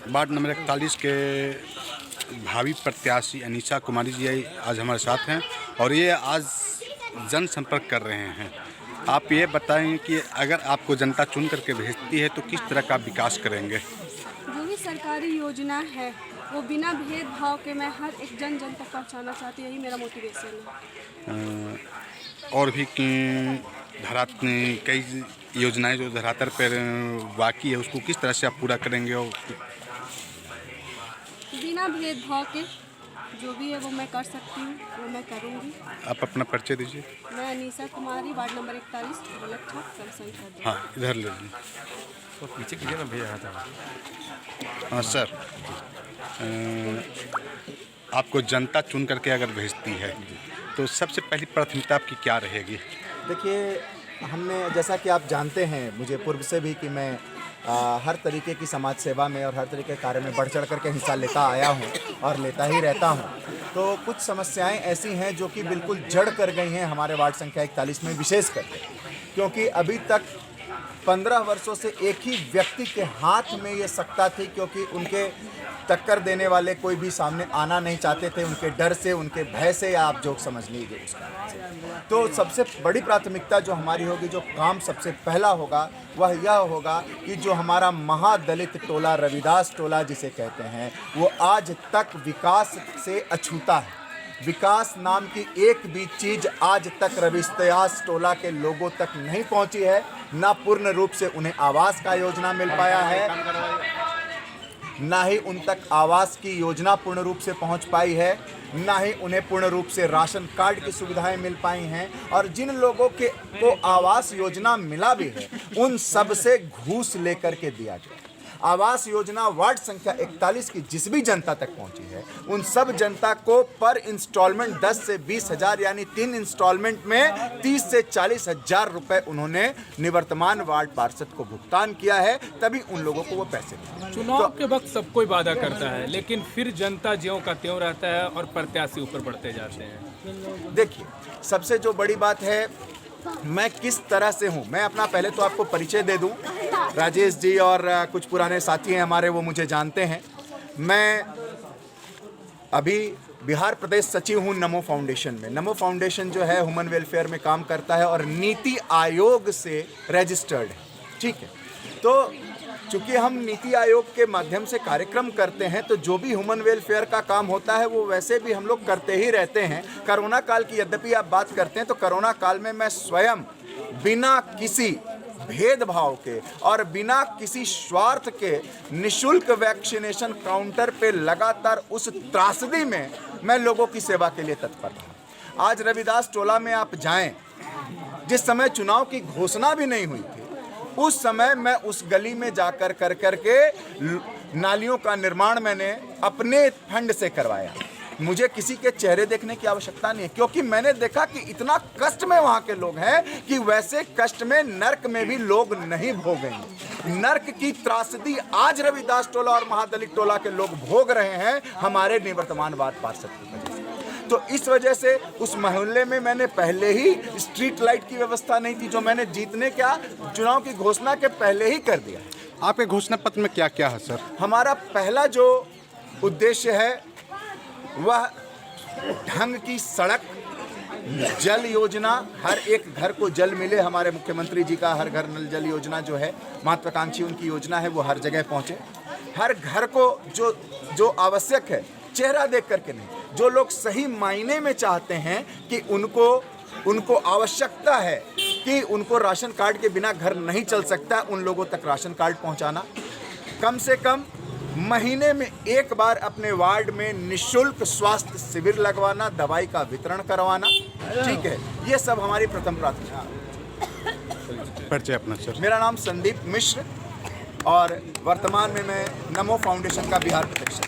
Ward number 41 के भावी प्रत्याशी अनीशा कुमारी जी आज हमारे साथ हैं और ये आज जनसंपर्क कर रहे हैं। आप ये बताएं कि अगर आपको जनता चुन करके भेजती है तो किस तरह का विकास करेंगे? जो भी सरकारी योजना है वो बिना भेदभाव के मैं हर एक जन तक पहुंचाना चाहती हूँ, यही मेरा मोटिवेशन है। और भी कई योजनाएं जो धरातल पर बाकी है उसको किस तरह से आप पूरा करेंगे? और बिना भेदभाव के जो भी है वो मैं कर सकती हूँ, वो मैं करूँगी। आप अपना परिचय दीजिए। मैं अनीशा कुमारी, वार्ड नंबर 41, गलत छाप करसंग। हाँ, इधर ले लीजिए। तो पीछे कीजिए ना भैया। हाँ सर, आपको जनता चुन करके अगर भेजती है तो सबसे पहली प्राथमिकता आपकी क्या रहेगी? देखिए, हमने जैसा कि आप जानते हैं मुझे पूर्व से भी कि मैं हर तरीके की समाज सेवा में और हर तरीके के कार्य में बढ़ चढ़ करके हिस्सा लेता आया हूं और लेता ही रहता हूं। तो कुछ समस्याएं ऐसी हैं जो कि बिल्कुल जड़ कर गई हैं हमारे वार्ड संख्या 41 में विशेष करके, क्योंकि अभी तक 15 वर्षों से एक ही व्यक्ति के हाथ में ये सत्ता थी, क्योंकि उनके टक्कर देने वाले कोई भी सामने आना नहीं चाहते थे, उनके डर से, उनके भय से, या आप जो समझ लीजिए उसका। तो सबसे बड़ी प्राथमिकता जो हमारी होगी, जो काम सबसे पहला होगा, वह यह होगा कि जो हमारा महादलित टोला, रविदास टोला जिसे कहते हैं, वो आज तक विकास से अछूता है। विकास नाम की एक भी चीज़ आज तक रविदास टोला के लोगों तक नहीं पहुंची है। ना पूर्ण रूप से उन्हें आवास का योजना मिल पाया है, ना ही उन तक आवास की योजना पूर्ण रूप से पहुंच पाई है, ना ही उन्हें पूर्ण रूप से राशन कार्ड की सुविधाएं मिल पाई हैं। और जिन लोगों को आवास योजना मिला भी है, उन सब से घूस लेकर के दिया गया। आवास योजना वार्ड संख्या 41 की जिस भी जनता तक पहुंची है, उन सब जनता को पर इंस्टॉलमेंट 10 से 20 हज़ार यानी 3 इंस्टॉलमेंट में 30 से 40 हज़ार रुपए उन्होंने निवर्तमान वार्ड पार्षद को भुगतान किया है, तभी उन लोगों को वो पैसे मिले। चुनाव के वक्त सब कोई वादा करता है, लेकिन फिर जनता ज्यों का त्यों रहता है और प्रत्याशी ऊपर बढ़ते जाते हैं। देखिए, सबसे जो बड़ी बात है, मैं किस तरह से हूँ, मैं अपना पहले तो आपको परिचय दे दूँ। राजेश जी और कुछ पुराने साथी हैं हमारे, वो मुझे जानते हैं। मैं अभी बिहार प्रदेश सचिव हूँ नमो फाउंडेशन में। नमो फाउंडेशन जो है ह्यूमन वेलफेयर में काम करता है और नीति आयोग से रजिस्टर्ड है, ठीक है। तो चूँकि हम नीति आयोग के माध्यम से कार्यक्रम करते हैं, तो जो भी ह्यूमन वेलफेयर का काम होता है वो वैसे भी हम लोग करते ही रहते हैं। कोरोना काल की यद्यपि आप बात करते हैं, तो कोरोना काल में मैं स्वयं बिना किसी भेदभाव के और बिना किसी स्वार्थ के निःशुल्क वैक्सीनेशन काउंटर पे लगातार उस त्रासदी में मैं लोगों की सेवा के लिए तत्पर रहा। आज रविदास टोला में आप जाएं, जिस समय चुनाव की घोषणा भी नहीं हुई थी, उस समय मैं उस गली में जाकर करके नालियों का निर्माण मैंने अपने फंड से करवाया। मुझे किसी के चेहरे देखने की आवश्यकता नहीं है, क्योंकि मैंने देखा कि इतना कष्ट में वहाँ के लोग हैं कि वैसे कष्ट में नर्क में भी लोग नहीं भोगेंगे। नर्क की त्रासदी आज रविदास टोला और महादलित टोला के लोग भोग रहे हैं हमारे निवर्तमान वार्ड पार्षद की वजह से। तो इस वजह से उस मोहल्ले में मैंने पहले ही स्ट्रीट लाइट की व्यवस्था नहीं थी, जो मैंने जीतने क्या चुनाव की घोषणा के पहले ही कर दिया। आपके घोषणा पत्र में क्या क्या है सर? हमारा पहला जो उद्देश्य है वह ढंग की सड़क, जल योजना, हर एक घर को जल मिले। हमारे मुख्यमंत्री जी का हर घर नल जल योजना जो है महत्वाकांक्षी उनकी योजना है, वो हर जगह पहुँचे। हर घर को जो आवश्यक है, चेहरा देख करके नहीं, जो लोग सही मायने में चाहते हैं कि उनको आवश्यकता है कि उनको राशन कार्ड के बिना घर नहीं चल सकता, उन लोगों तक राशन कार्ड पहुंचाना, कम से कम महीने में एक बार अपने वार्ड में निशुल्क स्वास्थ्य शिविर लगवाना, दवाई का वितरण करवाना, ठीक है, ये सब हमारी प्रथम प्राथमिकता है। परिचय अपना सर। मेरा नाम संदीप मिश्र और वर्तमान में मैं नमो फाउंडेशन का बिहार प्रदेश